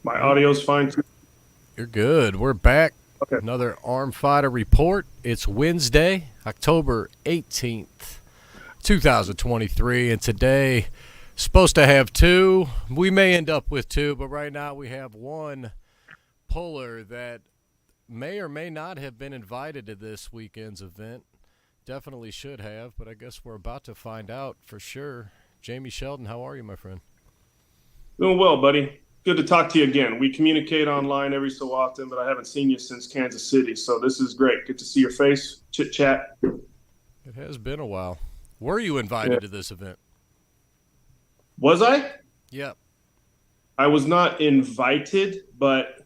My audio's fine too. You're good. We're back. Okay. Another Armfighter report. It's Wednesday, October 18th, 2023, and today supposed to have two. We may end up with two, but right now we have one puller that may or may not have been invited to this weekend's event. Definitely should have, but I guess we're about to find out for sure. Jamie Sheldon, how are you, my friend? Doing well, buddy. Good to talk to you again. We communicate online every so often, but I haven't seen you since Kansas City. So this is great. Good to see your face, chit chat. It has been a while. Were you Yeah. invited to this event? Was I? Yep. I was not invited, but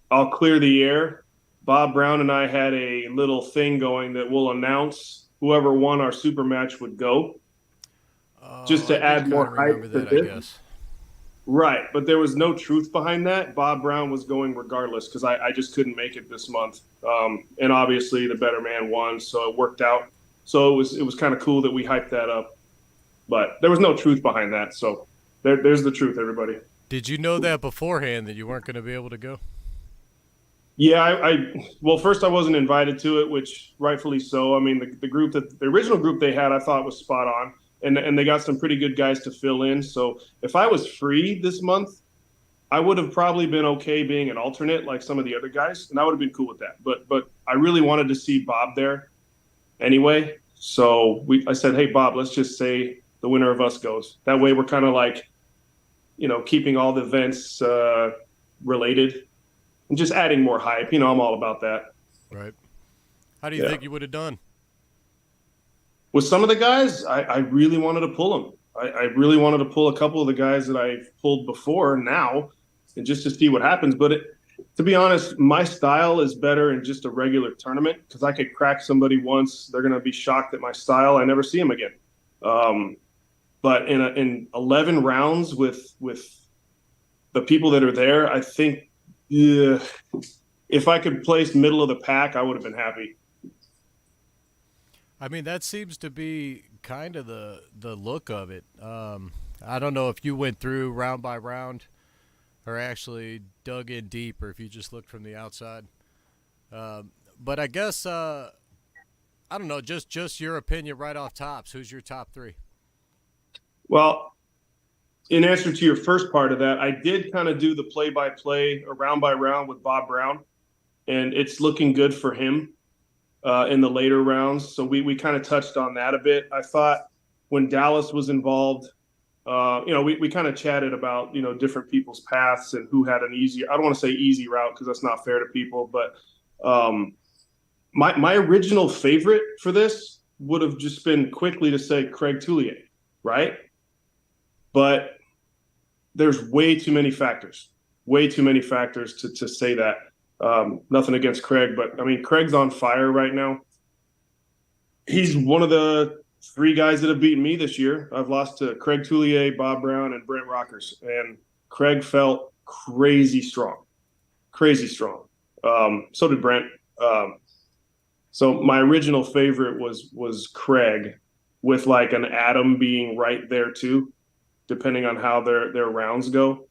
I'll clear the air. Bob Brown and I had a little thing going that we'll announce whoever won our super match would go, just Oh, I to do add kind of more remember hype to that, I this. guess. Right, but there was no truth behind that. Bob Brown was going regardless because I just couldn't make it this month, and obviously the better man won, so it worked out. So it was kind of cool that we hyped that up, but there was no truth behind that. So there's the truth, everybody. Did you know that beforehand that you weren't going to be able to go? Yeah, well, first I wasn't invited to it, which rightfully so. I mean, the group that the original group they had, I thought was spot on, and they got some pretty good guys to fill in. So if I was free this month, I would have probably been okay being an alternate like some of the other guys, and I would have been cool with that. But I really wanted to see Bob there anyway. So I said, hey Bob, let's just say the winner of us goes. That way we're kind of like, keeping all the events related and just adding more hype. I'm all about that. Right. How do you Yeah. think you would have done? With some of the guys, I really wanted to pull them. I really wanted to pull a couple of the guys that I've pulled before now, and just to see what happens. But to be honest, my style is better in just a regular tournament because I could crack somebody once. They're going to be shocked at my style. I never see them again. Um, but in 11 rounds with the people that are there, I think, yeah, if I could place middle of the pack, I would have been happy. I mean, that seems to be kind of the look of it. I don't know if you went through round by round or actually dug in deep, or if you just looked from the outside. But I guess I don't know. Just your opinion right off tops. Who's your top three? Well, in answer to your first part of that, I did kind of do the play by play, round by round with Bob Brown, and it's looking good for him in the later rounds. So we kind of touched on that a bit. I thought when Dallas was involved, we kind of chatted about, different people's paths and who had an easy, I don't want to say easy route because that's not fair to people, but um, my original favorite for this would have just been quickly to say Craig Tullier, right? But there's way too many factors to say that. Nothing against Craig, but I mean, Craig's on fire right now. He's one of the three guys that have beaten me this year. I've lost to Craig Tullier, Bob Brown, and Brent Rockers, and Craig felt crazy strong. So did Brent. So my original favorite was Craig, with like an Adam being right there too, depending on how their rounds go.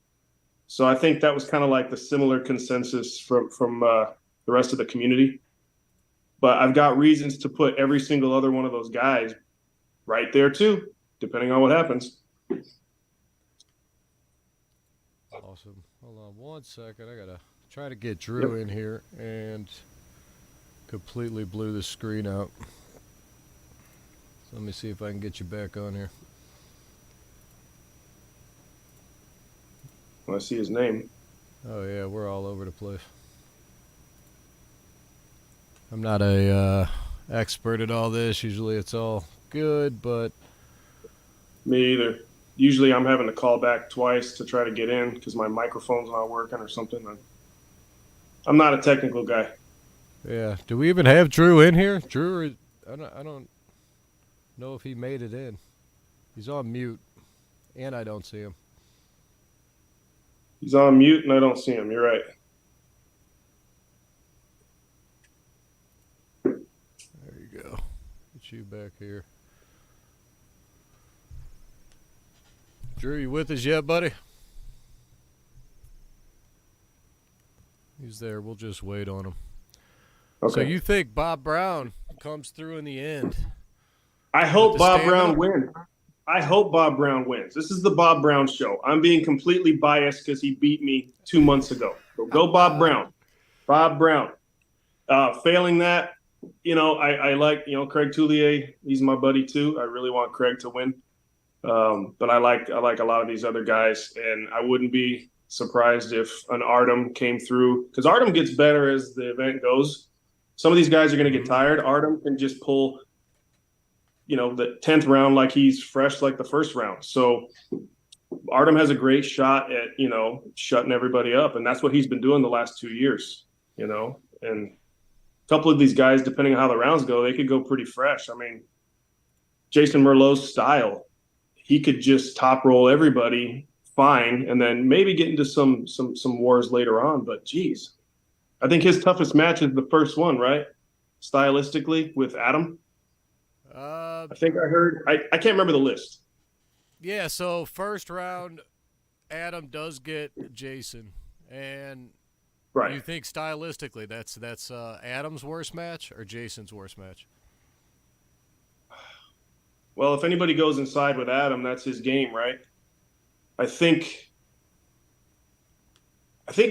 So I think that was kind of like the similar consensus from the rest of the community. But I've got reasons to put every single other one of those guys right there too, depending on what happens. Awesome. Hold on one second. I gotta try to get Drew in here and completely blew the screen out. So let me see if I can get you back on here. When I see his name. Oh yeah, we're all over the place. I'm not a expert at all this. Usually it's all good, but Me either. Usually I'm having to call back twice to try to get in because my microphone's not working or something. I'm not a technical guy. yeah. Do we even have Drew in here? Drew, I don't know if he made it in. He's on mute, and I don't see him. He's on mute and I don't see him. You're right. There you go. Get you back here. Drew, you with us yet, buddy? He's there. We'll just wait on him. Okay. So you think Bob Brown comes through in the end? I With hope the Bob stamina? Brown wins. I hope Bob Brown wins. This is the Bob Brown show. I'm being completely biased because he beat me 2 months ago. So go Bob Brown. Bob Brown. Failing that, I like, Craig Tullier. He's my buddy too. I really want Craig to win. But I like a lot of these other guys, and I wouldn't be surprised if an Artem came through, because Artem gets better as the event goes. Some of these guys are going to get tired. Artem can just pull, the 10th round like he's fresh like the first round. So Artem has a great shot at, shutting everybody up, and that's what he's been doing the last 2 years, and a couple of these guys, depending on how the rounds go, they could go pretty fresh. I mean, Jason Merlot's style, he could just top roll everybody fine, and then maybe get into some wars later on. But geez, I think his toughest match is the first one, right? Stylistically with Adam. I think I heard. I can't remember the list. Yeah. So first round, Adam does get Jason, and Right. you think stylistically that's Adam's worst match or Jason's worst match? Well, if anybody goes inside with Adam, that's his game, right? I think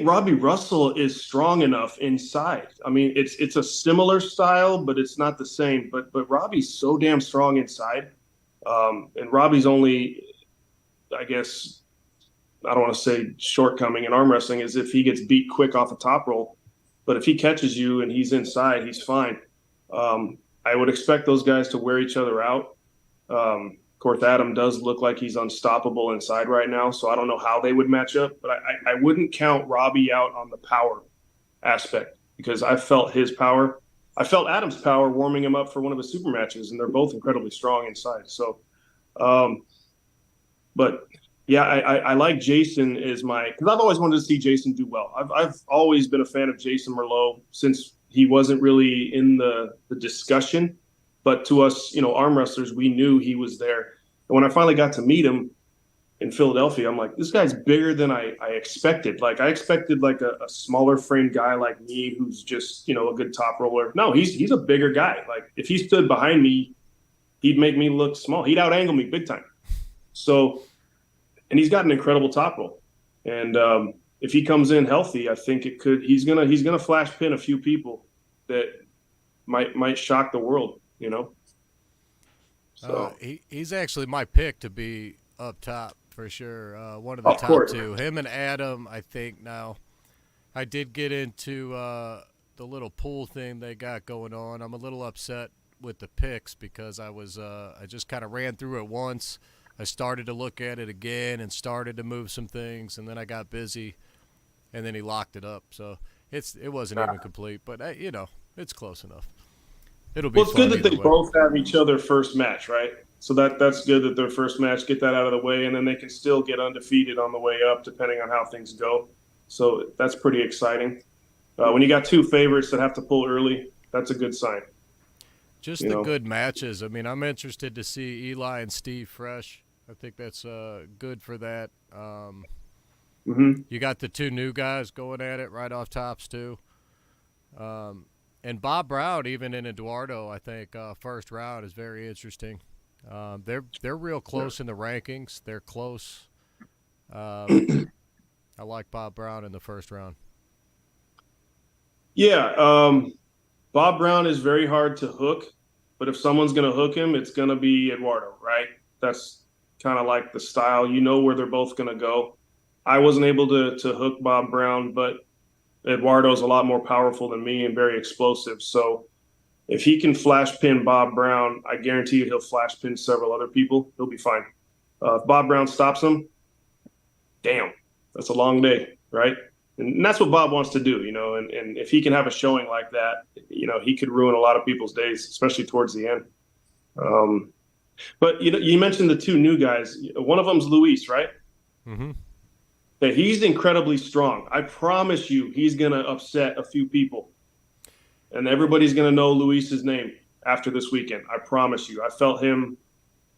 Robbie Russell is strong enough inside. I mean, it's a similar style, but it's not the same. But Robbie's so damn strong inside, and Robbie's only, I guess, I don't want to say shortcoming in arm wrestling is if he gets beat quick off a top roll. But if he catches you and he's inside, he's fine. I would expect those guys to wear each other out. Of course, Adam does look like he's unstoppable inside right now, so I don't know how they would match up. But I wouldn't count Robbie out on the power aspect, because I felt his power. I felt Adam's power warming him up for one of his super matches, and they're both incredibly strong inside. So, but yeah, I like Jason as because I've always wanted to see Jason do well. I've always been a fan of Jason Merlot since he wasn't really in the discussion. But to us, arm wrestlers, we knew he was there. And when I finally got to meet him in Philadelphia, I'm like, this guy's bigger than I expected. Like, I expected like a smaller framed guy like me who's just, a good top roller. No, he's a bigger guy. Like, if he stood behind me, he'd make me look small. He'd out-angle me big time. So, and he's got an incredible top roll. And if he comes in healthy, I think he's gonna flash pin a few people that might shock the world. So he's actually my pick to be up top for sure. One of the top course. two. Him and Adam, I think. Now, I did get into the little pool thing they got going on. I'm a little upset with the picks because I just kind of ran through it once. I started to look at it again and started to move some things, and then I got busy, and then he locked it up. So it wasn't even complete, but it's close enough. It'll be. Well, it's good that they both have each other first match, right? So that's good that their first match, get that out of the way, and then they can still get undefeated on the way up, depending on how things go. So that's pretty exciting. When you got two favorites that have to pull early, that's a good sign. Just the good matches. I mean, I'm interested to see Eli and Steve fresh. I think that's good for that. You got the two new guys going at it right off tops too. And Bob Brown, even in Eduardo, I think first round is very interesting. They're real close in the rankings. They're close. I like Bob Brown in the first round. Yeah, Bob Brown is very hard to hook, but if someone's going to hook him, it's going to be Eduardo, right? That's kind of like the style. You know where they're both going to go. I wasn't able to hook Bob Brown, but Eduardo's a lot more powerful than me and very explosive. So if he can flash pin Bob Brown, I guarantee you he'll flash pin several other people. He'll be fine. If Bob Brown stops him, damn, that's a long day, right? And that's what Bob wants to do, and if he can have a showing like that, he could ruin a lot of people's days, especially towards the end. But, you mentioned the two new guys. One of them's Luis, right? Mm-hmm. Yeah, he's incredibly strong. I promise you he's going to upset a few people. And everybody's going to know Luis's name after this weekend. I promise you. I felt him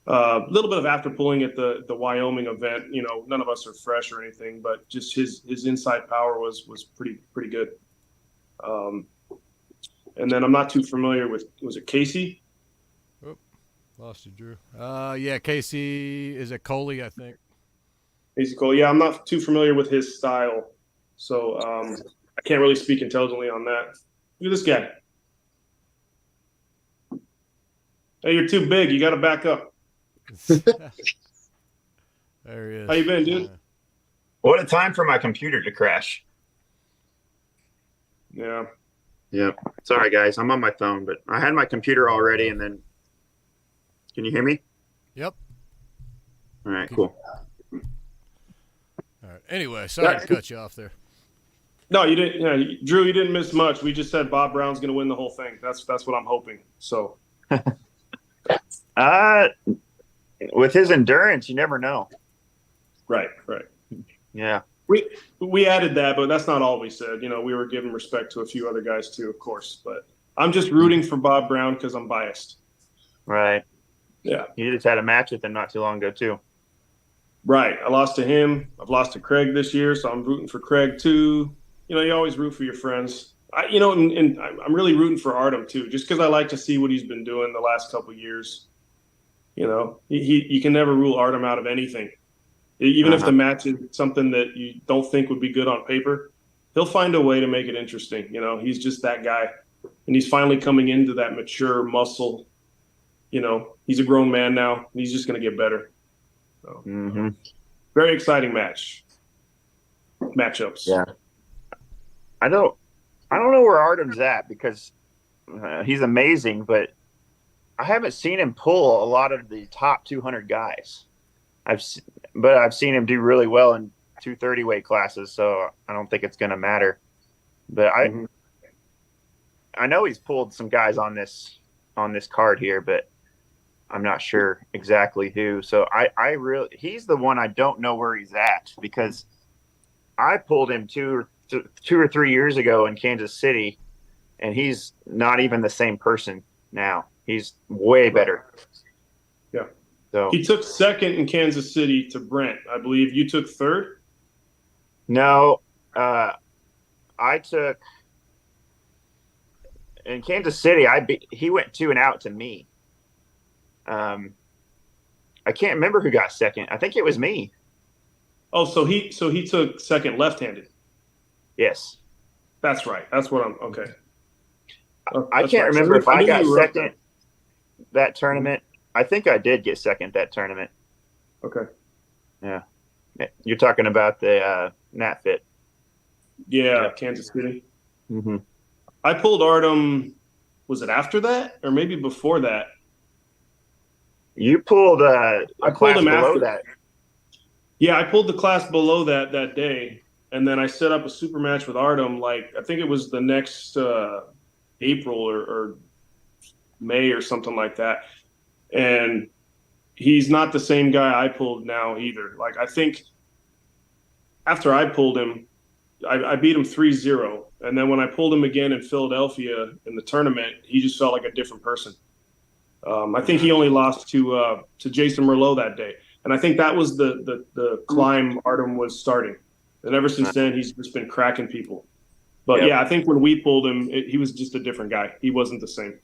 a little bit of after pulling at the Wyoming event. None of us are fresh or anything, but just his inside power was pretty good. Um, and then I'm not too familiar with, was it Casey? Oh, lost you, Drew. Yeah, Casey is it Coley, I think. Casey Cole. Yeah, I'm not too familiar with his style. So I can't really speak intelligently on that. Look at this guy. Hey, you're too big. You got to back up. There he How is. you been, dude? What a time for my computer to crash. Yeah. Yep. Sorry, guys. I'm on my phone, but I had my computer already, and then can you hear me? Yep. All right, cool. All right. Anyway, sorry to cut you off there. No, you didn't. Yeah, Drew, you didn't miss much. We just said Bob Brown's going to win the whole thing. That's what I'm hoping. So. With his endurance, you never know. Right. Yeah. We added that, but that's not all we said. You know, we were giving respect to a few other guys too, of course. But I'm just rooting for Bob Brown because I'm biased. Right. Yeah. You just had a match with him not too long ago, too. Right. I lost to him. I've lost to Craig this year, so I'm rooting for Craig too. You know, you always root for your friends. And I'm really rooting for Artem too, just because I like to see what he's been doing the last couple of years. You know, you can never rule Artem out of anything. Even if the match is something that you don't think would be good on paper, he'll find a way to make it interesting. You know, he's just that guy. And he's finally coming into that mature muscle. You know, he's a grown man now. And he's just going to get better. So, very exciting matchups. Yeah. I don't know where Artem's at because he's amazing, but I haven't seen him pull a lot of the top 200 guys. I've seen him do really well in 230 weight classes, so I don't think it's going to matter. But I know he's pulled some guys on this card here, but I'm not sure exactly who. So he's the one I don't know where he's at because I pulled him two or 3 years ago in Kansas City, and he's not even the same person now. He's way better. Yeah. So he took second in Kansas City to Brent. I believe you took third. No, I took in Kansas City. He went 2-0 to me. I can't remember who got second. I think it was me. Oh, so he took second left-handed. Yes, that's right. That's what I'm okay. I can't remember if I got second that tournament. I think I did get second that tournament. Okay. Yeah. You're talking about the NatFit. Yeah, Kansas City. Mm-hmm. I pulled Artem, was it after that or maybe before that? You pulled I pulled him below after that. Yeah, I pulled the class below that day. And then I set up a super match with Artem, like, I think it was the next April or May or something like that. And he's not the same guy I pulled now either. Like, I think after I pulled him, I beat him 3-0. And then when I pulled him again in Philadelphia in the tournament, he just felt like a different person. I think he only lost to Jason Merlot that day. And I think that was the climb Artem was starting. And ever since then, he's just been cracking people. But yeah, I think when we pulled him, he was just a different guy. He wasn't the same.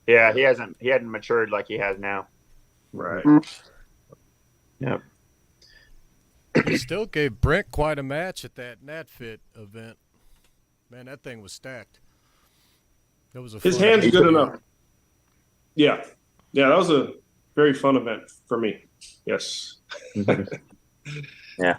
Yeah, he hadn't matured like he has now. Right. Yep. He still gave Brent quite a match at that NatFit event. Man, that thing was stacked. That was his hand's good enough. Yeah, that was a very fun event for me. Yes. Yeah.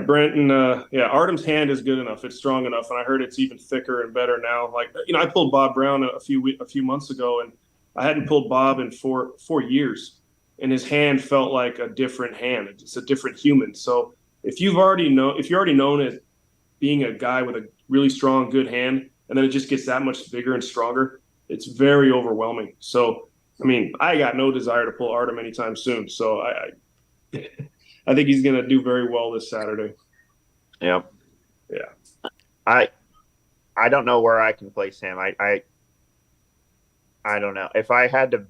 Brent and Artem's hand is good enough. It's strong enough, and I heard it's even thicker and better now. Like, you know, I pulled Bob Brown a few months ago, and I hadn't pulled Bob in four years, and his hand felt like a different hand. It's a different human. So if you're already known as being a guy with a really strong, good hand, and then it just gets that much bigger and stronger, it's very overwhelming. So, I mean, I got no desire to pull Artem anytime soon. So I think he's going to do very well this Saturday. Yep. Yeah. I don't know where I can place him. I don't know. If I had to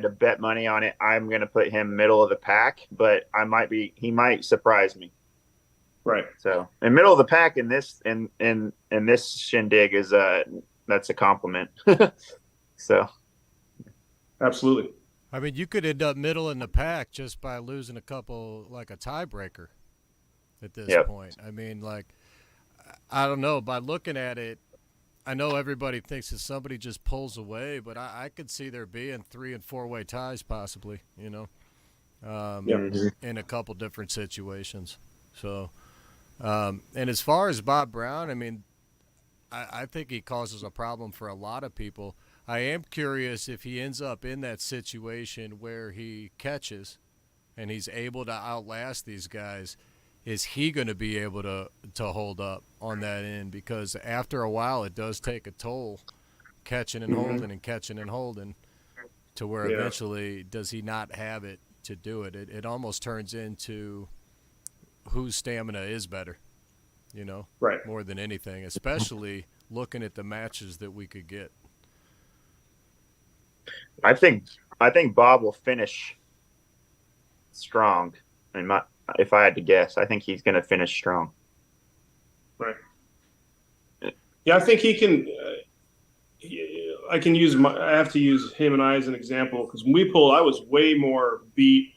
bet money on it, I'm going to put him middle of the pack, but he might surprise me. Right. So, in middle of the pack in this shindig is that's a compliment. So, Absolutely. I mean, you could end up middle in the pack just by losing a couple, like a tiebreaker at this yep. point. I mean, like, I don't know. By looking at it, I know everybody thinks that somebody just pulls away, but I could see there being 3 and 4 way ties possibly, Yeah. in a couple different situations. So, and as far as Bob Brown, I mean, I think he causes a problem for a lot of people. I am curious if he ends up in that situation where he catches and he's able to outlast these guys. Is he going to be able to hold up on that end? Because after a while, it does take a toll, catching and holding and catching and holding, to where Yeah. eventually does he not have it to do it? It almost turns into whose stamina is better, Right. more than anything, especially looking at the matches that we could get. I think Bob will finish strong. If I had to guess, I think he's going to finish strong. Right. Yeah, I think he can. I can use I have to use him and I as an example because when we pulled, I was way more beat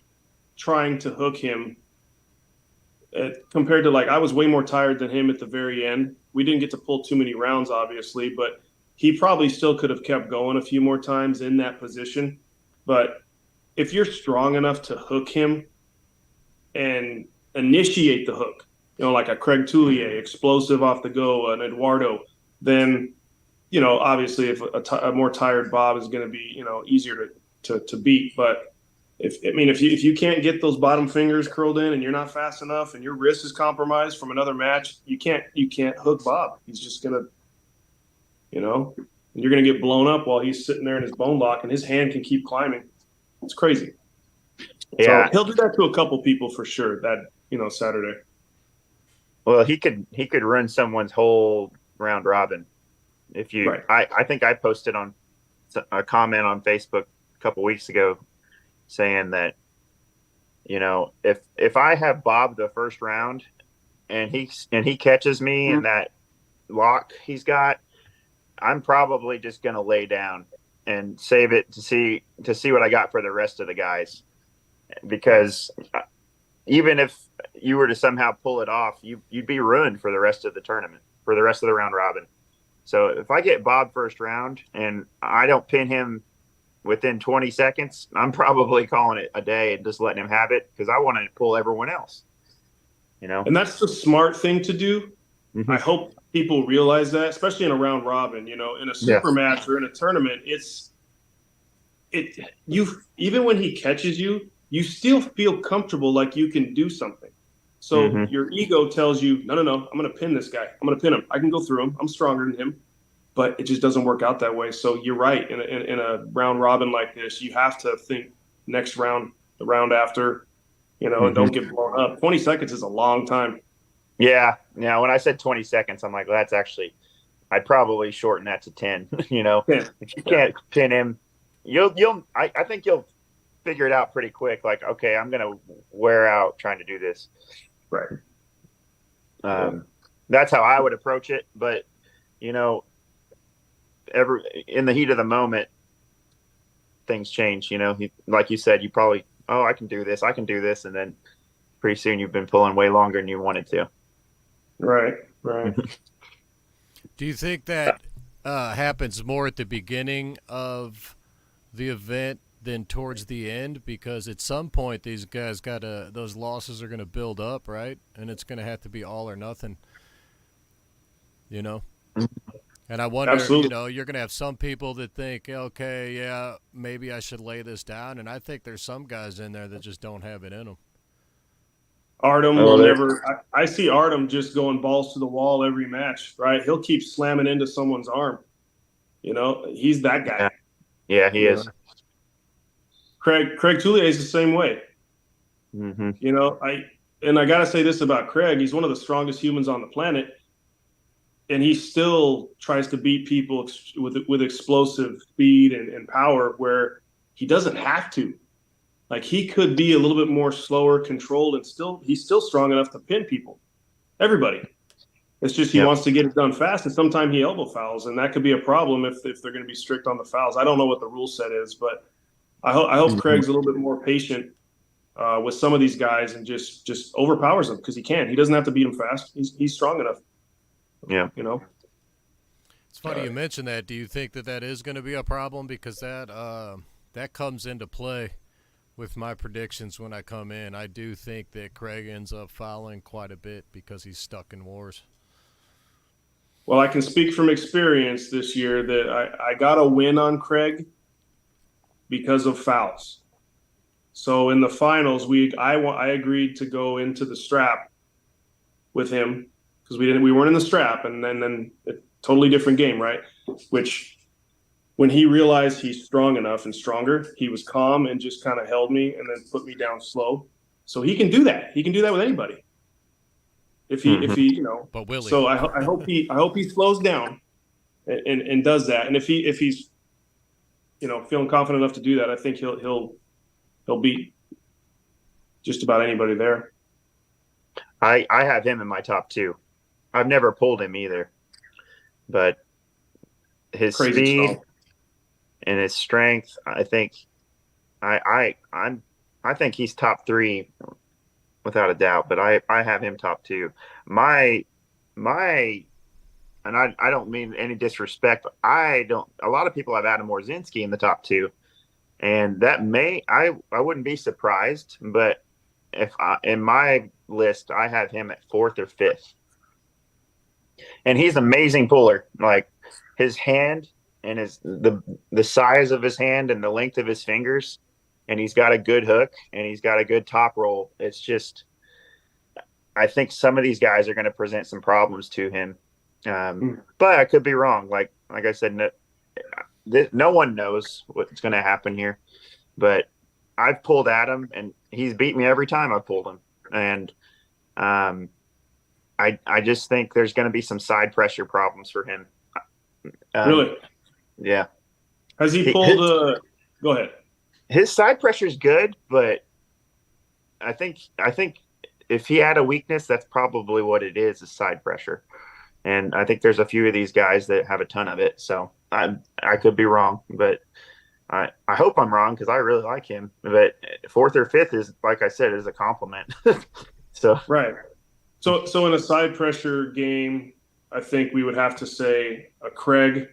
trying to hook him compared to I was way more tired than him at the very end. We didn't get to pull too many rounds, obviously, but he probably still could have kept going a few more times in that position. But if you're strong enough to hook him and initiate the hook, like a Craig Toulier, explosive off the go, an Eduardo, then, obviously if a more tired Bob is going to be, easier to beat. But if you can't get those bottom fingers curled in and you're not fast enough and your wrist is compromised from another match, you can't hook Bob. He's just going to, you're going to get blown up while he's sitting there in his bone lock and his hand can keep climbing. It's crazy. Yeah. So he'll do that to a couple people for sure that, Saturday. Well, he could run someone's whole round robin. If you, Right. I think I posted on a comment on Facebook a couple weeks ago saying that, if I have Bob the first round and he catches me in that lock he's got, I'm probably just going to lay down and save it to see what I got for the rest of the guys. Because even if you were to somehow pull it off, you'd be ruined for the rest of the tournament, for the rest of the round robin. So if I get Bob first round and I don't pin him within 20 seconds, I'm probably calling it a day and just letting him have it because I want to pull everyone else. And that's the smart thing to do. Mm-hmm. I hope people realize that, especially in a round robin, in a super match or in a tournament, even when he catches you, you still feel comfortable like you can do something. So your ego tells you, no, I'm going to pin this guy. I'm going to pin him. I can go through him. I'm stronger than him. But it just doesn't work out that way. So you're right. In a round robin like this, you have to think next round, the round after, and don't get blown up. 20 seconds is a long time. Yeah. Now, when I said 20 seconds, I'm like, well, that's actually, I'd probably shorten that to 10. If you can't pin him, I think you'll figure it out pretty quick. Like, okay, I'm going to wear out trying to do this. Right. That's how I would approach it. But, in the heat of the moment, things change. Like you said, you probably, I can do this. And then pretty soon you've been pulling way longer than you wanted to. Right. Do you think that happens more at the beginning of the event than towards the end? Because at some point these guys those losses are going to build up, right? And it's going to have to be all or nothing, And I wonder, Absolutely. you're going to have some people that think, okay, yeah, maybe I should lay this down. And I think there's some guys in there that just don't have it in them. Artem will never. I see Artem just going balls to the wall every match, right? He'll keep slamming into someone's arm. He's that guy. Yeah, he is. Craig Toulier is the same way. I got to say this about Craig. He's one of the strongest humans on the planet. And he still tries to beat people with explosive speed and power where he doesn't have to. Like he could be a little bit more slower, controlled, and he's still strong enough to pin people. Everybody. It's just he Yep. wants to get it done fast, and sometimes he elbow fouls, and that could be a problem if they're going to be strict on the fouls. I don't know what the rule set is, but I hope Craig's a little bit more patient with some of these guys and just overpowers them because he can. He doesn't have to beat them fast. He's strong enough. Yeah. You know. It's funny you mentioned that. Do you think that is going to be a problem? Because that comes into play with my predictions when I come in. I do think that Craig ends up fouling quite a bit because he's stuck in wars. Well, I can speak from experience this year that I got a win on Craig because of fouls. So in the finals, I agreed to go into the strap with him because we weren't in the strap, and then a totally different game, right? Which when he realized he's strong enough and stronger, he was calm and just kind of held me and then put me down slow. So he can do that. He can do that with anybody. If he But will he? So I hope he slows down and does that. And if he's feeling confident enough to do that, I think he'll beat just about anybody there. I have him in my top 2. I've never pulled him either, but his Crazy speed strong. and his strength, I think, I think he's top 3 without a doubt. But I have him top 2. My, and I don't mean any disrespect, but a lot of people have Adam Orzinski in the top 2, and that I wouldn't be surprised, but in my list, I have him at 4th or 5th. And he's an amazing puller. Like his hand and the size of his hand and the length of his fingers, and he's got a good hook and he's got a good top roll. It's just, I think some of these guys are going to present some problems to him. But I could be wrong. Like I said, no one knows what's going to happen here. But I've pulled Adam, and he's beat me every time I've pulled him. And I just think there's going to be some side pressure problems for him. Really? Yeah. Has he pulled? Go ahead. His side pressure is good, but I think if he had a weakness, that's probably what it is side pressure. And I think there's a few of these guys that have a ton of it. So I could be wrong, but I hope I'm wrong because I really like him. But 4th or 5th is, like I said, is a compliment. So right. So in a side pressure game, I think we would have to say a Craig,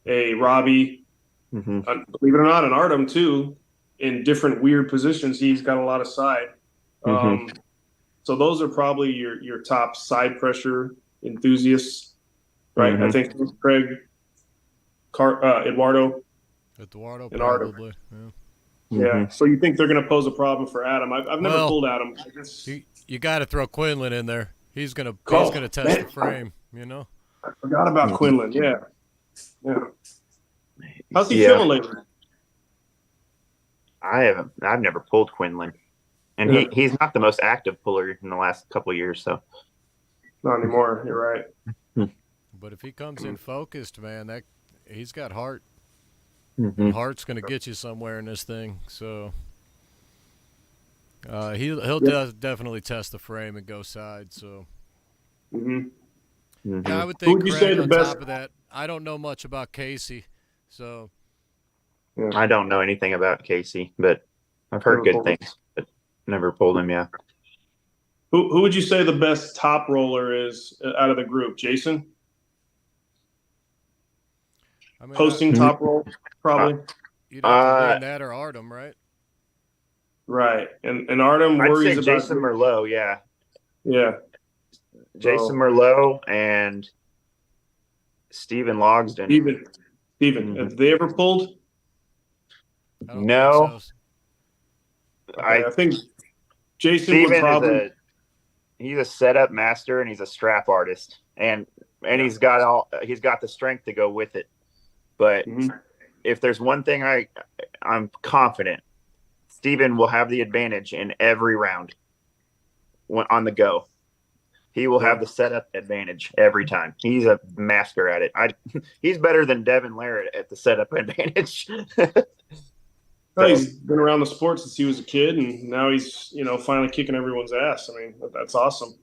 a Robbie, believe it or not, an Artem too, in different weird positions. He's got a lot of side. So those are probably your top side pressure enthusiasts, right? I think Craig, Eduardo, and Artem. Probably. Yeah. So you think they're going to pose a problem for Adam? I've never pulled Adam. I guess you got to throw Quinlan in there. He's gonna test the frame. You know. I forgot about Quinlan. Yeah. How's he feeling lately? I've never pulled Quinlan, and he's not the most active puller in the last couple of years. So not anymore. You're right. But if he comes in focused, man, he's got heart. Heart's going to get you somewhere in this thing. So he'll definitely test the frame and go side. So yeah, I would think Craig on top of that. I don't know much about Casey, so I don't know anything about Casey, but I've heard good things. But never pulled him. Yeah. Who would you say the best top roller is out of the group? Jason? I mean, posting top roll, probably. You'd have to win that or Artem, right? Right, and Artem worries about Jason Merlot. Yeah. Jason So, Merlot and Steven Logsden. Steven, have they ever pulled? No. Okay, I think Jason Steven would probably. He's a setup master and he's a strap artist, and he's got the strength to go with it. But if there's one thing I'm confident, Steven will have the advantage in every round on the go. He will have the setup advantage every time. He's a master at it. He's better than Devin Larratt at the setup advantage. Well, he's been around the sport since he was a kid, and now he's finally kicking everyone's ass. I mean, that's awesome.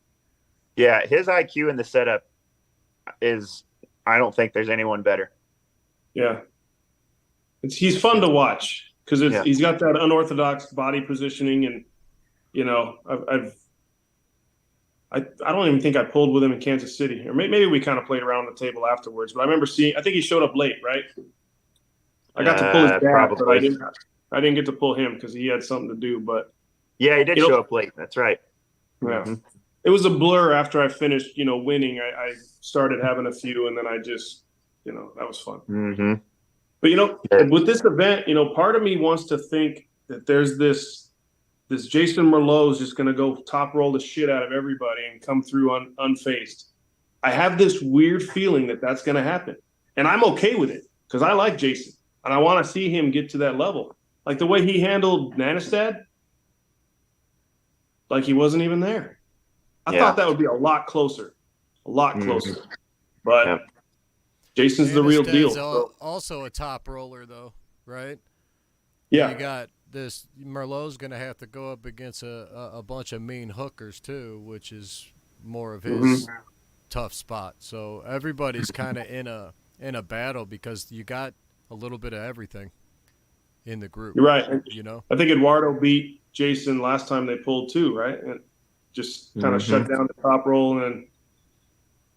Yeah, his IQ in the setup is. I don't think there's anyone better. Yeah, he's fun to watch because Yeah. he's got that unorthodox body positioning, and you know, I don't even think I pulled with him in Kansas City, or maybe we kind of played around the table afterwards. But I remember seeing. I think he showed up late, right? I got to pull his dad, but Probably. I didn't get to pull him because he had something to do. But Yeah, he did you know, show up late. That's right. yeah, Mm-hmm. it was a blur after I finished. Winning. I started having a few, and then I just, that was fun. Mm-hmm. But with this event, part of me wants to think that there's this Jason Merlot is just going to go top roll the shit out of everybody and come through unfazed. I have this weird feeling that that's going to happen, and I'm okay with it because I like Jason and I want to see him get to that level. Like the way he handled Nanestad, like he wasn't even there. I thought that would be a lot closer, Mm-hmm. but Yep. Jason's the real deal. Also a top roller, though, right? Yeah. You got this. Merlot's going to have to go up against a bunch of mean hookers, too, which is more of his tough spot. So everybody's kind of in a battle because you got a little bit of everything in the group. You're right. I think Eduardo beat Jason last time they pulled too, right? And just kind of shut down the top roll. And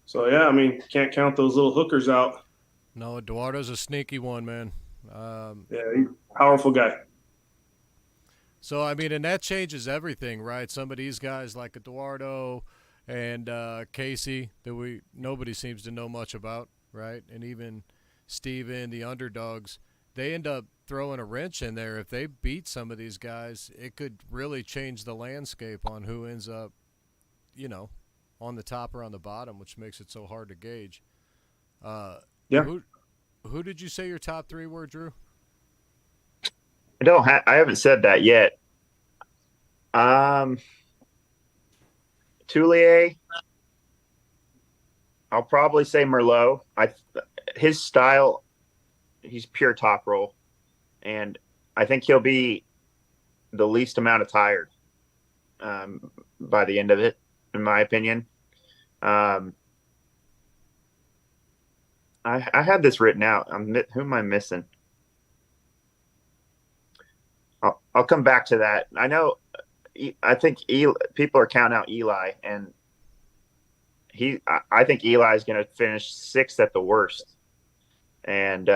so, yeah, I mean, can't count those little hookers out. No, Eduardo's a sneaky one, man. Yeah, he's a powerful guy. So, I mean, and that changes everything, right? Some of these guys like Eduardo and Casey that nobody seems to know much about, right? And even Steven, the underdogs, they end up throwing a wrench in there. If they beat some of these guys, it could really change the landscape on who ends up, on the top or on the bottom, which makes it so hard to gauge. Yeah. Who did you say your top three were, Drew? I haven't said that yet. Toulier. I'll probably say Merlot. His style, he's pure top roll, and I think he'll be the least amount of tired by the end of it, in my opinion. I had this written out. Who am I missing? I'll come back to that. I think people are counting out Eli, and I think Eli is going to finish sixth at the worst, and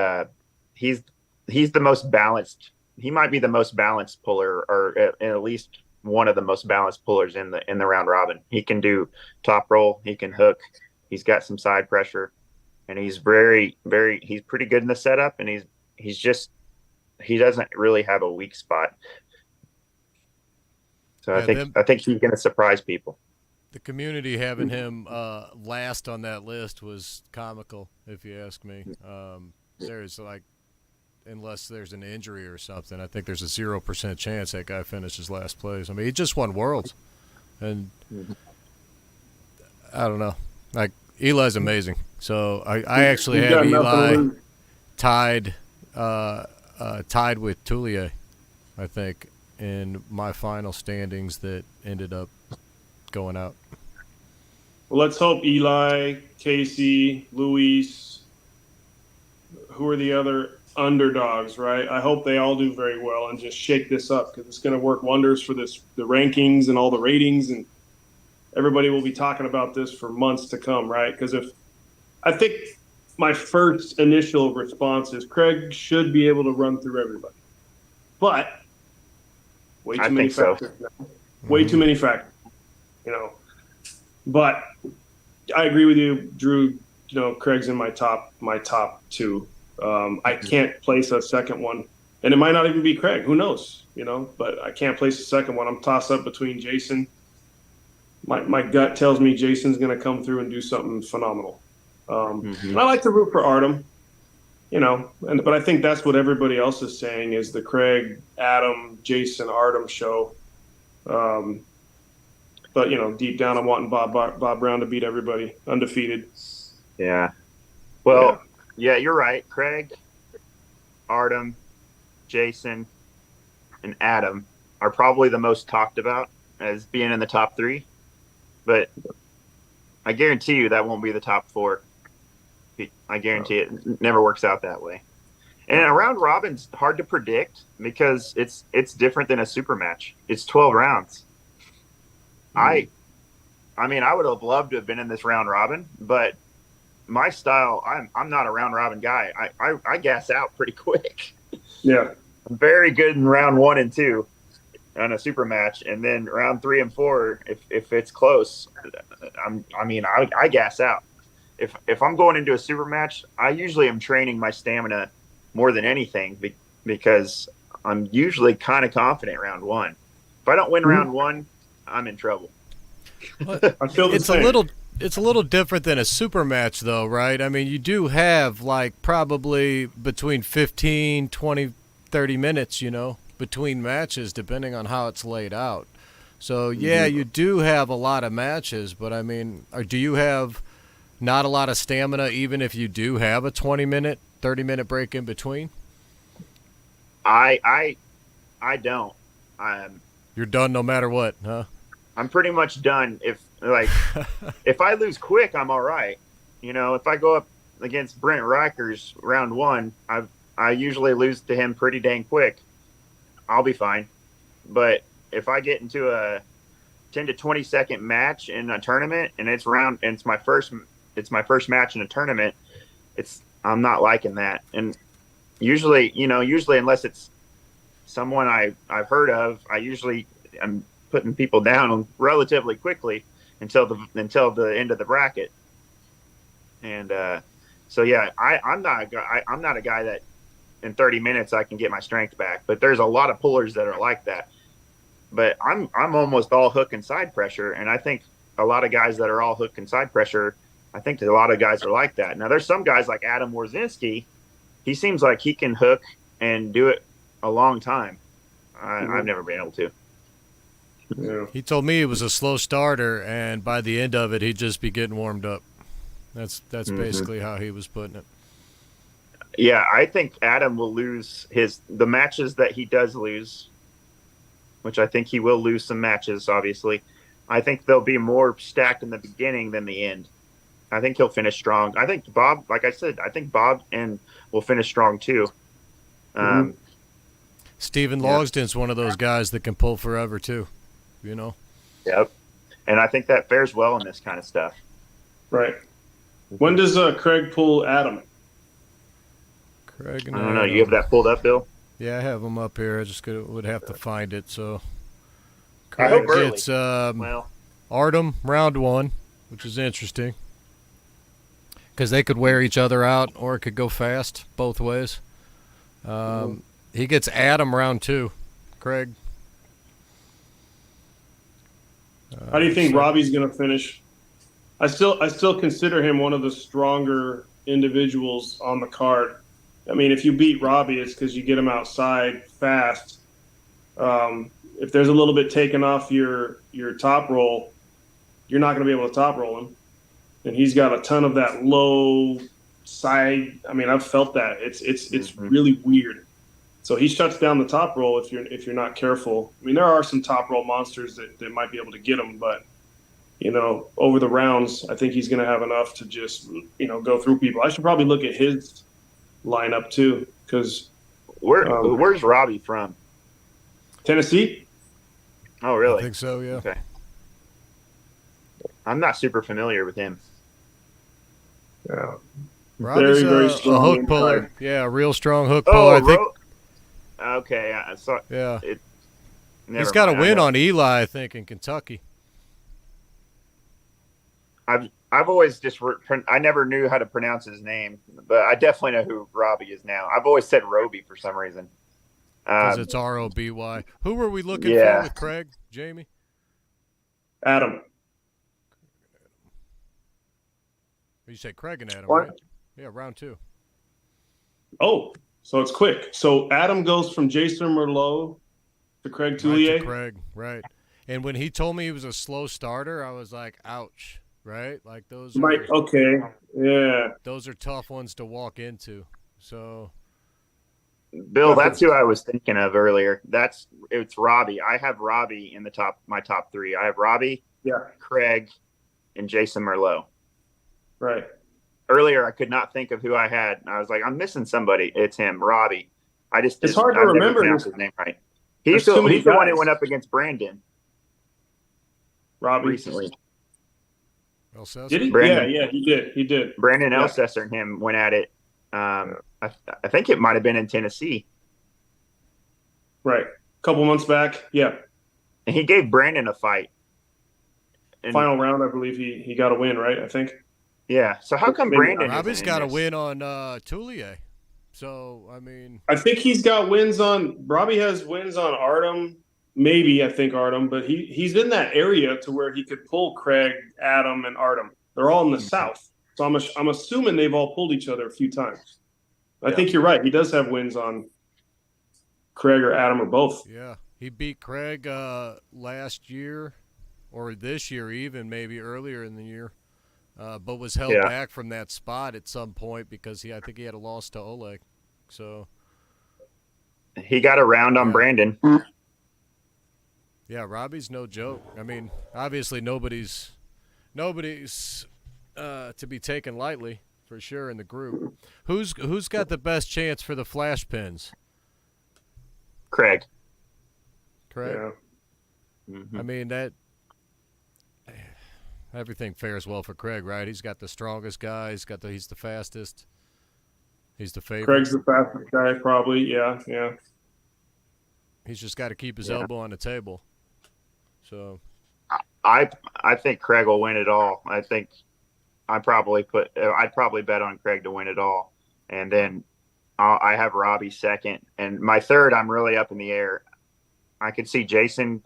he's the most balanced. He might be the most balanced puller, or at least one of the most balanced pullers in the round robin. He can do top roll, he can hook, he's got some side pressure, and he's he's pretty good in the setup, and he doesn't really have a weak spot. So yeah, I think he's going to surprise people. The community having him last on that list was comical, if you ask me. There's unless there's an injury or something, I think there's a 0% chance that guy finishes last place. I mean, he just won Worlds, and I don't know. Like, Eli's amazing. So I actually have Eli tied with Toulier, I think, in my final standings that ended up going out. Well, let's hope Eli, Casey, Luis, who are the other underdogs, right? I hope they all do very well and just shake this up because it's going to work wonders for the rankings and all the ratings, and everybody will be talking about this for months to come, right? Because I think my first initial response is Craig should be able to run through everybody, but way too many factors. Way too many factors, But I agree with you, Drew. Craig's in my top two. I can't place a second one, and it might not even be Craig. Who knows? But I can't place a second one. I'm tossed up between Jason. My gut tells me Jason's going to come through and do something phenomenal. And I like to root for Artem, but I think that's what everybody else is saying is the Craig, Adam, Jason, Artem show. But deep down, I'm wanting Bob Brown to beat everybody, undefeated. Yeah. Well, yeah, you're right. Craig, Artem, Jason, and Adam are probably the most talked about as being in the top three. But I guarantee you that won't be the top four. I guarantee it never works out that way. And a round robin's hard to predict because it's different than a super match. It's 12 rounds. I mean, I would have loved to have been in this round robin, but my style, I'm not a round robin guy. I gas out pretty quick. Yeah. I'm very good in round 1 and 2 on a super match, and then round 3 and 4, if it's close, I gas out. If I'm going into a super match, I usually am training my stamina more than anything because I'm usually kind of confident round 1. If I don't win round 1, I'm in trouble. I feel the It's same. a little different than a super match, though, right? I mean, you do have like probably between 15, 20, 30 minutes, between matches, depending on how it's laid out. So, yeah, you do have a lot of matches, but I mean, do you have not a lot of stamina even if you do have a 20-minute, 30-minute break in between? I don't. You're done no matter what, huh? I'm pretty much done. If I lose quick, I'm all right. If I go up against Brent Rikers round 1, I usually lose to him pretty dang quick. I'll be fine. But if I get into a 10 to 20 second match in a tournament and it's my first match in a tournament, I'm not liking that. And usually unless it's someone I've heard of, I'm putting people down relatively quickly until the end of the bracket. And so yeah, I'm not a guy that in 30 minutes I can get my strength back. But there's a lot of pullers that are like that. But I'm almost all hook and side pressure, and I think a lot of guys that are all hook and side pressure, I think that a lot of guys are like that. Now there's some guys like Adam Warzinski. He seems like he can hook and do it a long time. I've never been able to. Yeah. He told me it was a slow starter, and by the end of it, he'd just be getting warmed up. That's basically how he was putting it. Yeah, I think Adam will lose the matches that he does lose, which I think he will lose some matches, obviously. I think they'll be more stacked in the beginning than the end. I think he'll finish strong. I think Bob, like I said, will finish strong too. Stephen Logsden's one of those guys that can pull forever too, Yep. And I think that fares well in this kind of stuff. Right. When does Craig pull Adam? Craig and I don't know. You have that pulled up, Bill? Yeah, I have him up here. I just would have to find it. So I hope Craig early. gets Well, Artem round 1, which is interesting because they could wear each other out, or it could go fast both ways. He gets Adam round 2. Craig. How do you think Robbie's going to finish? I still consider him one of the stronger individuals on the card. I mean, if you beat Robbie, it's because you get him outside fast. If there's a little bit taken off your top roll, you're not going to be able to top roll him. And he's got a ton of that low side. I mean, I've felt that. It's really weird. So he shuts down the top roll if you're not careful. I mean, there are some top roll monsters that might be able to get him, but over the rounds, I think he's going to have enough to just go through people. I should probably look at his lineup too, because where's Robbie from? Tennessee. Oh, really? I think so. Yeah. Okay. I'm not super familiar with him. Yeah. Robbie's very a strong hook puller. inside. Yeah, a real strong hook puller. I think. Okay, I saw. Yeah. Never He's got a mind. win on Eli, I think, in Kentucky. I've always I never knew how to pronounce his name, but I definitely know who Robbie is now. I've always said Roby for some reason. Because it's Roby. Who were we looking Yeah. for with Craig, Jamie? Adam. You say Craig and Adam, What? right? Yeah, round 2. Oh, so it's quick. So Adam goes from Jason Merlot to Craig Right Toulier. to Craig, right. And when he told me he was a slow starter, I was like, ouch, right? Like those Okay. Yeah. those are tough ones to walk into. So Bill, that's who I was thinking of earlier. It's Robbie. I have Robbie in my top 3. I have Robbie, Yeah. Craig, and Jason Merlot. Right. Earlier, I could not think of who I had. I was like, I'm missing somebody. It's him, Robbie. It's hard to I've never remember. pronounced his name right. There's too many He's the one who guys. went up against Brandon Robbie. recently. Did he? Brandon. Yeah, he did. Brandon Yeah. Elsesser and him went at it. I think it might have been in Tennessee. Right. A couple months back. Yeah. And he gave Brandon a fight. And, Final round, I believe he got a win, right? I think. yeah. So how come Brandon? Robbie's got a win on Toulier. So I mean, I think he's got wins on. Robbie has wins on Artem. Maybe I think Artem, but he's in that area to where he could pull Craig, Adam, and Artem. They're all in the south, so I'm assuming they've all pulled each other a few times. I think you're right. He does have wins on Craig or Adam or both. Yeah, he beat Craig last year, or this year even, maybe earlier in the year, but was held back from that spot at some point because I think he had a loss to Oleg. So he got a round on Brandon. Yeah, Robbie's no joke. I mean, obviously nobody's to be taken lightly for sure in the group. Who's got the best chance for the flash pins? Craig. Yeah. I mean that everything fares well for Craig, right? He's got the strongest guy. He's the fastest. He's the favorite. Craig's the fastest guy, probably. Yeah. He's just got to keep his elbow on the table. So, I think Craig will win it all. I think I'd probably bet on Craig to win it all, and then I have Robbie second, and my third I'm really up in the air. I could see Jason,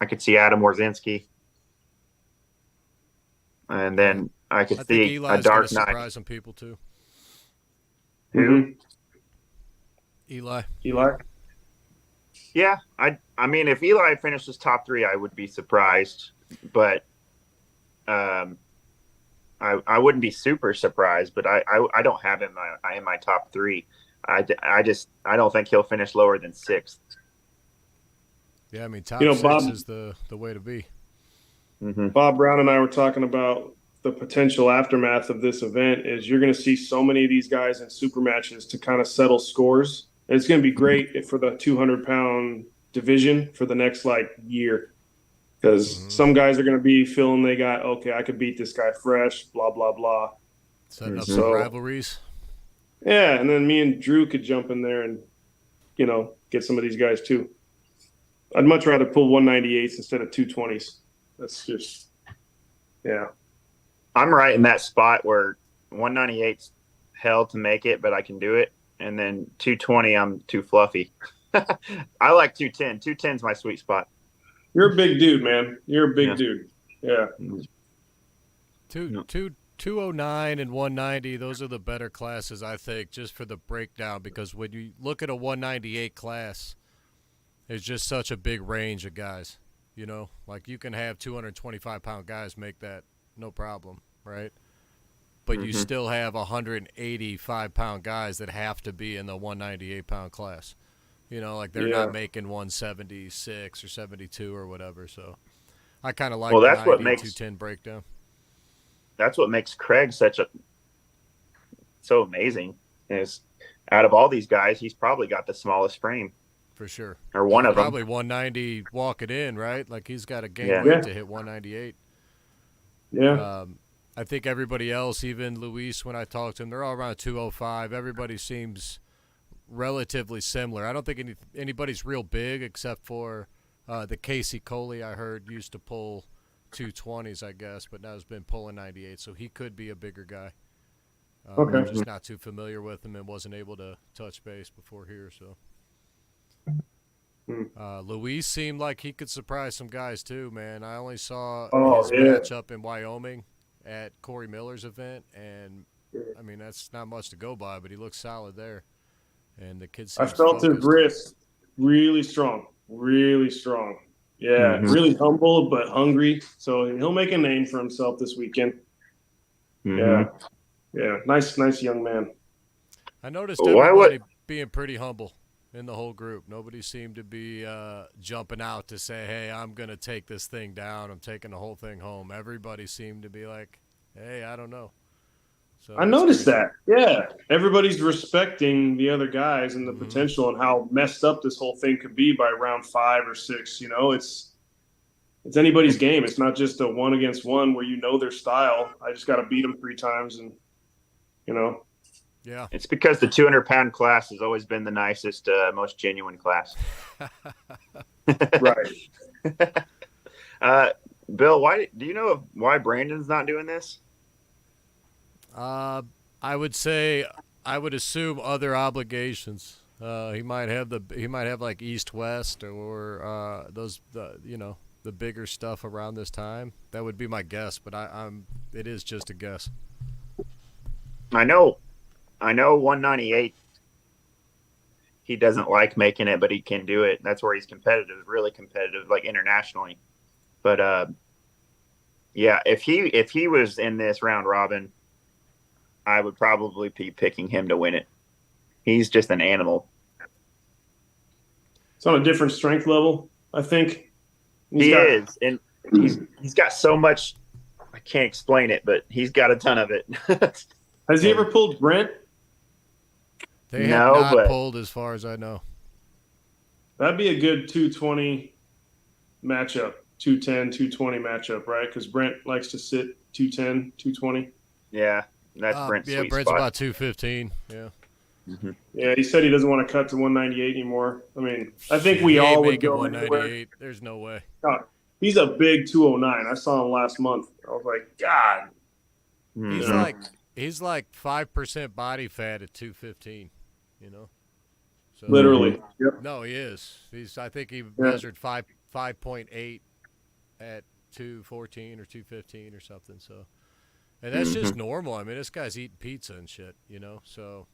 I could see Adam Warzinski, and then I could see a Dark Knight. Surprise some people too. Who? Eli. Yeah, I mean, if Eli finishes top 3, I would be surprised, but I wouldn't be super surprised. But I don't have him in my top 3. I don't think he'll finish lower than 6th. Yeah, I mean, top 6 is the way to be. Mm-hmm. Bob Brown and I were talking about the potential aftermath of this event. Is you're going to see so many of these guys in super matches to kind of settle scores. It's going to be great for the 200-pound division for the next year, because some guys are going to be feeling they got, okay, I could beat this guy fresh, blah blah blah. Setting up some rivalries. Yeah, and then me and Drew could jump in there and get some of these guys too. I'd much rather pull 198s instead of 220s. That's just I'm right in that spot where 198's hell to make it, but I can do it. And then 220, I'm too fluffy. I like 210. 210's my sweet spot. You're a big dude, man. You're a big dude. Yeah. 209 and 190, those are the better classes, I think, just for the breakdown. Because when you look at a 198 class, there's just such a big range of guys. You can have 225-pound guys make that no problem, right? But you still have 185-pound guys that have to be in the 198-pound class. They're not making 176 or 72 or whatever. So I kind of like the 90 and 210 breakdown. That's what makes Craig so amazing. Is out of all these guys, he's probably got the smallest frame. For sure. Or one of them. Probably 190 walking in, right? He's got a game weight to hit 198. Yeah. I think everybody else, even Luis, when I talked to him, they're all around 205. Everybody seems relatively similar. I don't think anybody's real big except for the Casey Coley I heard used to pull 220s, I guess, but now has been pulling 98, so he could be a bigger guy. I'm just not too familiar with him and wasn't able to touch base before here. So Luis seemed like he could surprise some guys too, man. I only saw his match up in Wyoming at Corey Miller's event, and I mean that's not much to go by, but he looks solid there. And the kid, I felt his wrist really strong. Yeah, really humble but hungry. So he'll make a name for himself this weekend. Yeah, nice young man. I noticed everybody being pretty humble in the whole group. Nobody seemed to be jumping out to say, hey, I'm going to take this thing down. I'm taking the whole thing home. Everybody seemed to be like, hey, I don't know. So I that's noticed crazy. that. Yeah. Everybody's respecting the other guys and the potential and how messed up this whole thing could be by round 5 or 6. It's anybody's game. It's not just a 1-against-1 where you know their style. I just got to beat them 3 times and, Yeah. It's because the 200-pound class has always been the nicest, most genuine class. Right. Bill, do you know why Brandon's not doing this? I would assume other obligations. He might have like East West or the bigger stuff around this time. That would be my guess, but it is just a guess. I know 198. He doesn't like making it, but he can do it. That's where he's competitive, really competitive, like internationally. But yeah, if he was in this round robin, I would probably be picking him to win it. He's just an animal. It's on a different strength level, I think. He is, and he's got so much. I can't explain it, but he's got a ton of it. Has he ever pulled Brent? They have not pulled, as far as I know. That'd be a good 220 matchup, 210, 220 matchup, right? Because Brent likes to sit 210, 220. Yeah, that's Brent's yeah, sweet Brent's spot. About 215. Yeah. Mm-hmm. Yeah, he said he doesn't want to cut to 198 anymore. I mean, I think we all would go 198. There's no way. God, he's a big 209. I saw him last month. I was like, God. Mm-hmm. He's like 5% body fat at 215. So, Literally. Yep. No, he is. I think he measured 5.8 at 214 or 215 or something. So, and that's just normal. I mean, this guy's eating pizza and shit. So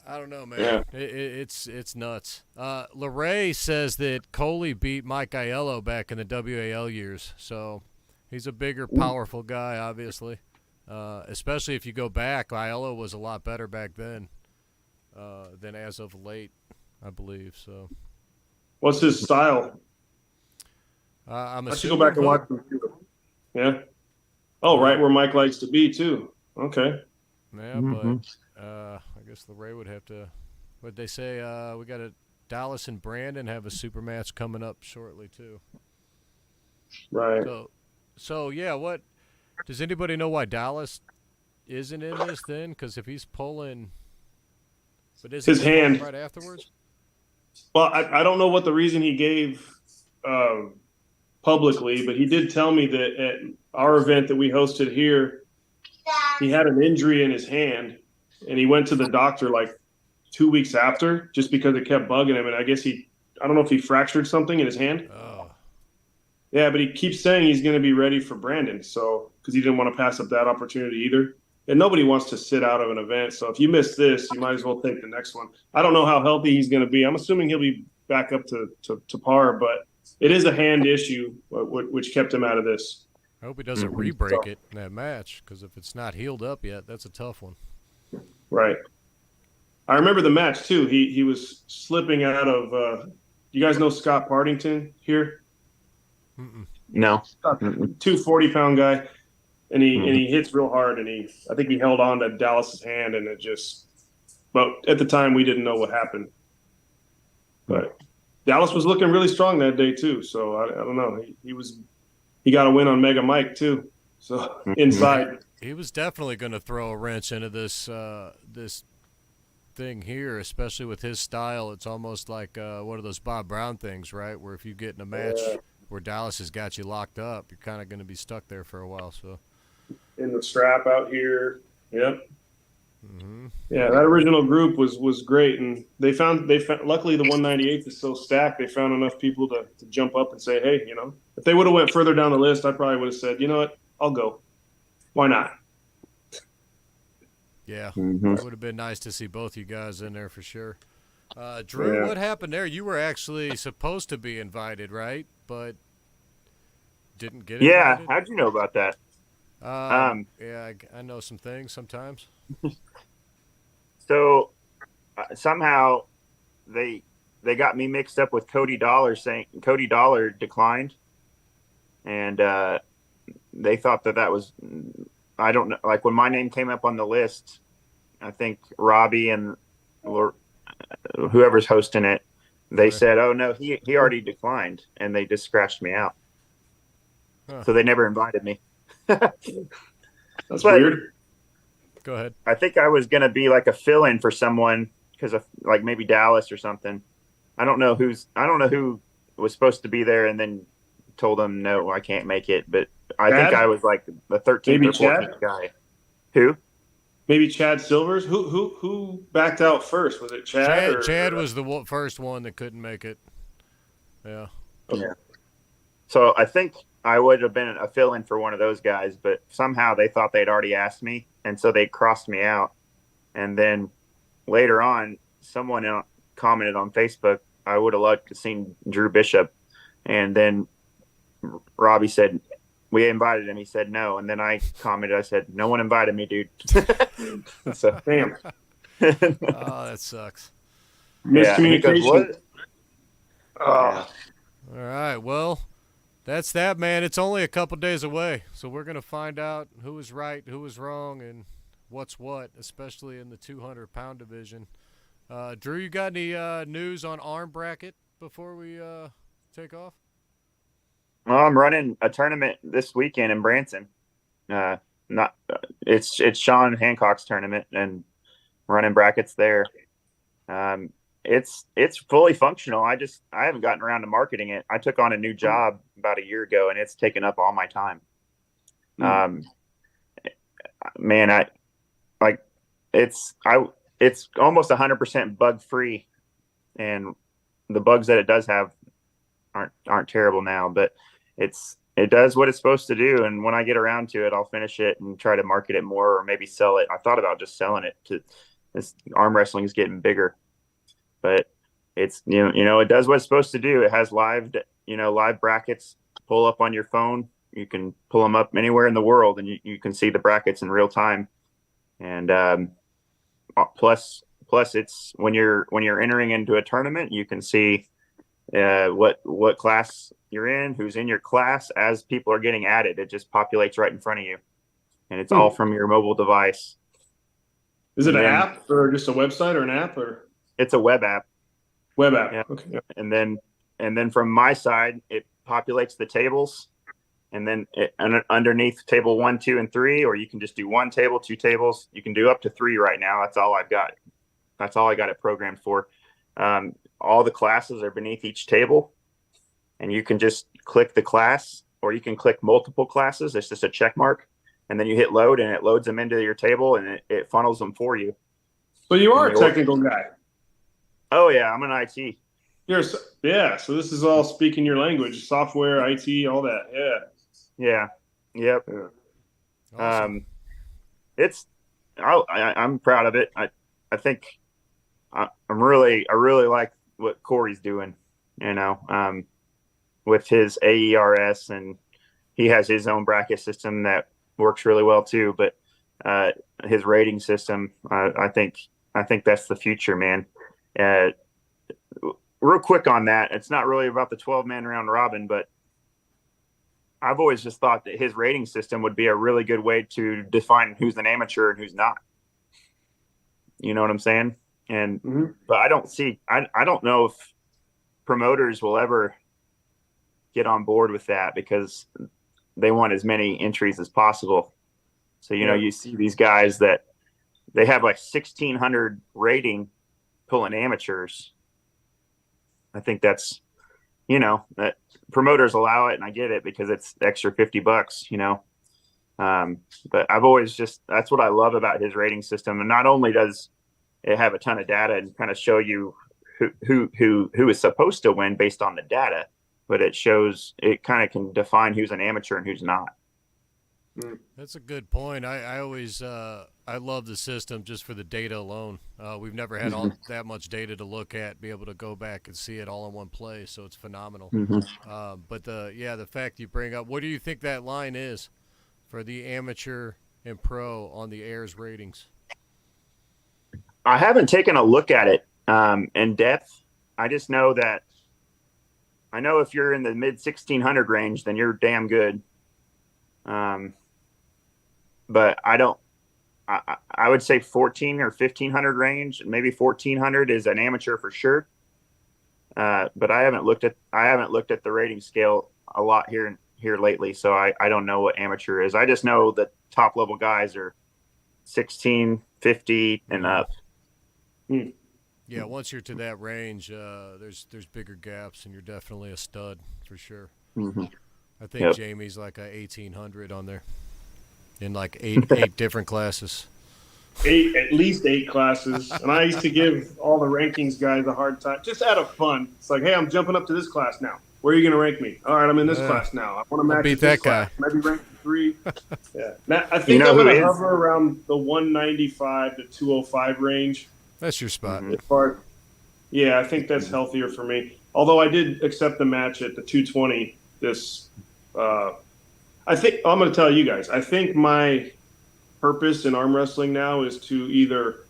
I don't know, man. Yeah. It's nuts. LeRae says that Coley beat Mike Aiello back in the WAL years. So he's a bigger, powerful guy, obviously. Especially if you go back, Aiello was a lot better back then than as of late, I believe. So, what's his style? I should go back and watch him. Yeah. Oh, right where Mike likes to be too. Okay. Yeah, but I guess LeRae would have to. What they say? We got Dallas and Brandon have a super match coming up shortly too. Right. So yeah. What does anybody know why Dallas isn't in this then? Because if he's pulling. But is his hand right afterwards? Well, I don't know what the reason he gave publicly, but he did tell me that at our event that we hosted here, he had an injury in his hand, and he went to the doctor like 2 weeks after just because it kept bugging him. And I guess I don't know if he fractured something in his hand. Oh. Yeah, but he keeps saying he's going to be ready for Brandon, so because he didn't want to pass up that opportunity either. And nobody wants to sit out of an event. So if you miss this, you might as well take the next one. I don't know how healthy he's going to be. I'm assuming he'll be back up to par, but it is a hand issue, which kept him out of this. I hope he doesn't re-break it in that match, because if it's not healed up yet, that's a tough one. Right. I remember the match, too. He was slipping out of you guys know Scott Partington here? No. 240-pound guy. And he hits real hard, and I think he held on to Dallas's hand, and but at the time we didn't know what happened. But Dallas was looking really strong that day too, so I don't know. He got a win on Mega Mike too, so inside. He was definitely going to throw a wrench into this thing here, especially with his style. It's almost like one of those Bob Brown things, right? Where if you get in a match where Dallas has got you locked up, you're kind of going to be stuck there for a while. So. In the strap out here. Yep. Yeah, that original group was great, and they found luckily the 198 is so stacked, they found enough people to jump up and say, hey, if they would have went further down the list, I probably would have said, you know what, I'll go. Why not? Yeah, it would have been nice to see both you guys in there for sure. Drew, what happened there? You were actually supposed to be invited, right? But didn't get invited? Yeah, how'd you know about that? Yeah, I know some things sometimes. So somehow they got me mixed up with Cody Dollar, saying Cody Dollar declined, and they thought that was, I don't know, like when my name came up on the list, I think Robbie and whoever's hosting it, they said, "Oh no, he already declined," and they just scratched me out. Huh. So they never invited me. That's weird. Go ahead. I think I was gonna be like a fill-in for someone because of like maybe Dallas or something. I don't know who was supposed to be there, and then told them no, I can't make it. But I think I was like the 13th Maybe or 14th guy. Who? Maybe Chad Silvers. Who backed out first? Was it Chad? Chad was the first one that couldn't make it. Yeah. Okay. Yeah. So I think I would have been a fill-in for one of those guys, but somehow they thought they'd already asked me, and so they crossed me out. And then later on, someone commented on Facebook, I would have loved to seen Drew Bishop. And then Robbie said, we invited him. He said no. And then I commented, I said, no one invited me, dude. So, damn. Oh, that sucks. Miscommunication. Yeah, what? All right. Well, that's that, man. It's only a couple days away, so we're gonna find out who was right, who was wrong, and what's what, especially in the 200-pound division. Drew, you got any news on arm bracket before we take off? Well, I'm running a tournament this weekend in Branson. It's Sean Hancock's tournament, and running brackets there. It's fully functional. I haven't gotten around to marketing it. I took on a new job about a year ago, and it's taken up all my time. Man, it's almost 100% bug free, and the bugs that it does have aren't terrible now, but it does what it's supposed to do. And when I get around to it, I'll finish it and try to market it more, or maybe sell it. I thought about just selling it to this. Arm wrestling is getting bigger, but it's, it does what it's supposed to do. It has live brackets pull up on your phone. You can pull them up anywhere in the world, and you can see the brackets in real time. And plus it's when you're entering into a tournament, you can see what class you're in, who's in your class as people are getting added. It just populates right in front of you, and it's all from your mobile device. Is it an app or just a website or an app, or? It's a web app. Web app. Yeah. Okay. Yeah. And then from my side, it populates the tables, and then underneath table 1, 2, and 3, or you can just do 1 table, 2 tables. You can do up to 3 right now. That's all I've got. That's all I got it programmed for. All the classes are beneath each table, and you can just click the class, or you can click multiple classes. It's just a check mark, and then you hit load, and it loads them into your table, and it funnels them for you. So you are a technical guy. Oh yeah, I'm an IT. So this is all speaking your language, software, IT, all that. Yeah. Yep. Awesome. I'm proud of it. I think I really like what Corey's doing, with his AERS, and he has his own bracket system that works really well too. But his rating system, I think that's the future, man. Real quick on that, it's not really about the 12-man round robin, but I've always just thought that his rating system would be a really good way to define who's an amateur and who's not. You know what I'm saying? And but I don't know if promoters will ever get on board with that, because they want as many entries as possible. So you see these guys that they have like 1,600 rating pulling amateurs. I think that's, that promoters allow it, and I get it because it's extra $50, but I've always that's what I love about his rating system. And not only does it have a ton of data and kind of show you who is supposed to win based on the data, but it kind of can define who's an amateur and who's not. That's a good point. I always I love the system just for the data alone. We've never had that much data to look at, be able to go back and see it all in one place, so it's phenomenal. But the fact you bring up, what do you think that line is for the amateur and pro on the AIRS ratings? I haven't taken a look at it. And depth, I just know that I know if you're in the mid 1600 range, then you're damn good. But I don't. I would say 14 or 1500 range, maybe 1400 is an amateur for sure. But I haven't looked at the rating scale a lot here lately, so I don't know what amateur is. I just know that top level guys are 16, 50 and up. Yeah, once you're to that range, there's bigger gaps, and you're definitely a stud for sure. Mm-hmm. I think Jamie's like a 1800 on there, in like eight different classes. At least 8 classes. And I used to give all the rankings guys a hard time, just out of fun. It's like, hey, I'm jumping up to this class now. Where are you going to rank me? All right, I'm in this class now. I want to match beat that guy. Maybe rank 3. Yeah. Now, I think I'm going to hover around the 195 to 205 range. That's your spot. Yeah, I think that's healthier for me. Although I did accept the match at the 220 this I think I'm going to tell you guys, I think my purpose in arm wrestling now is to either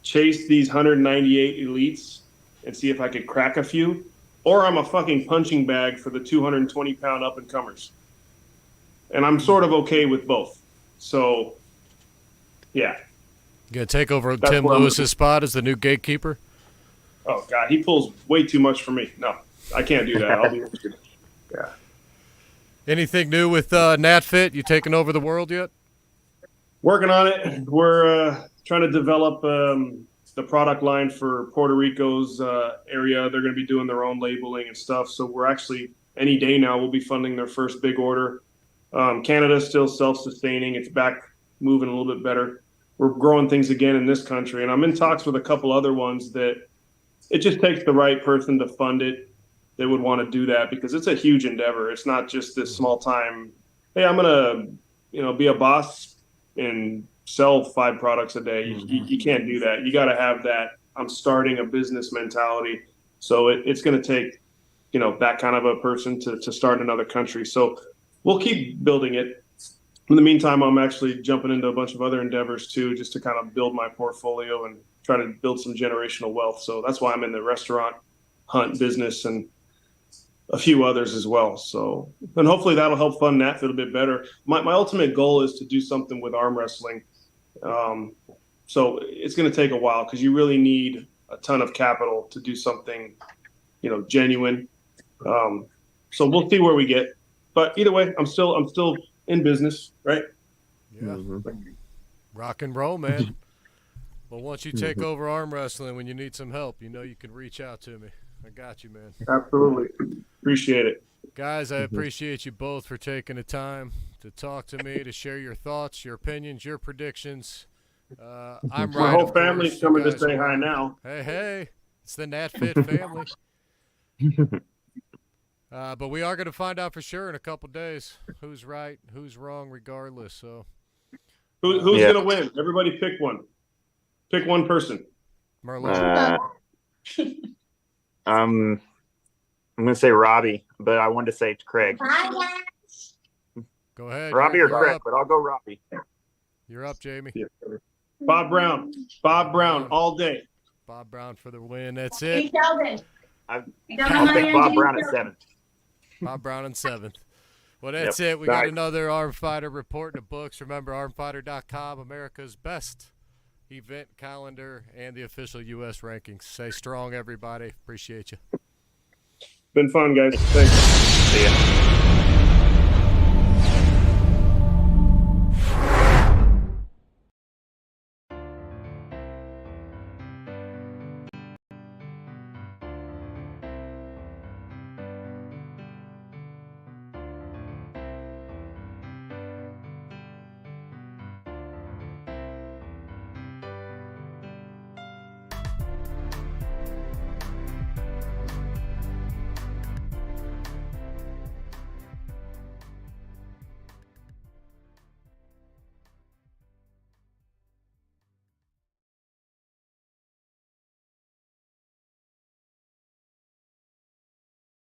chase these 198 elites and see if I could crack a few, or I'm a fucking punching bag for the 220-pound up-and-comers. And I'm sort of okay with both. So, yeah. You going to take over Tim Lewis's spot as the new gatekeeper? Oh, God, he pulls way too much for me. No, I can't do that. I'll be yeah. Anything new with NatFit? You taking over the world yet? Working on it. We're trying to develop the product line for Puerto Rico's area. They're going to be doing their own labeling and stuff. So we're actually, any day now, we'll be funding their first big order. Canada's still self-sustaining. It's back moving a little bit better. We're growing things again in this country. And I'm in talks with a couple other ones that it just takes the right person to fund it. They would want to do that because it's a huge endeavor. It's not just this small time, hey, I'm going to, be a boss and sell 5 products a day. You can't do that. You got to have that I'm starting a business mentality. So it's going to take, that kind of a person to start another country. So we'll keep building it. In the meantime, I'm actually jumping into a bunch of other endeavors too, just to kind of build my portfolio and try to build some generational wealth. So that's why I'm in the restaurant hunt business and a few others as well. So, and hopefully that'll help fund that a little bit better. My ultimate goal is to do something with arm wrestling. So it's going to take a while because you really need a ton of capital to do something, genuine. So we'll see where we get. But either way, I'm still in business, right? Yeah. Rock and roll, man. Well, once you take over arm wrestling, when you need some help, you can reach out to me. I got you, man. Absolutely. Appreciate it. Guys, I appreciate you both for taking the time to talk to me, to share your thoughts, your opinions, your predictions. I'm My whole family's coming to say hi now. Hey. It's the NatFit family. But we are going to find out for sure in a couple days who's right, who's wrong, regardless. So, who's going to win? Everybody pick one. Pick one person. Merlot. I'm going to say Robbie, but I wanted to say Craig. Go ahead. Robbie or Craig, but I'll go Robbie. You're up, Jamie. Yeah. Bob Brown all day. Bob Brown for the win. That's it. Sheldon. I'll take Bob Brown at 7th. Bob Brown in 7th. Well, that's it. We got another Armfighter report in the books. Remember, armfighter.com, America's best event calendar and the official U.S. rankings. Stay strong, everybody. Appreciate you. Been fun, guys. Thanks. See ya.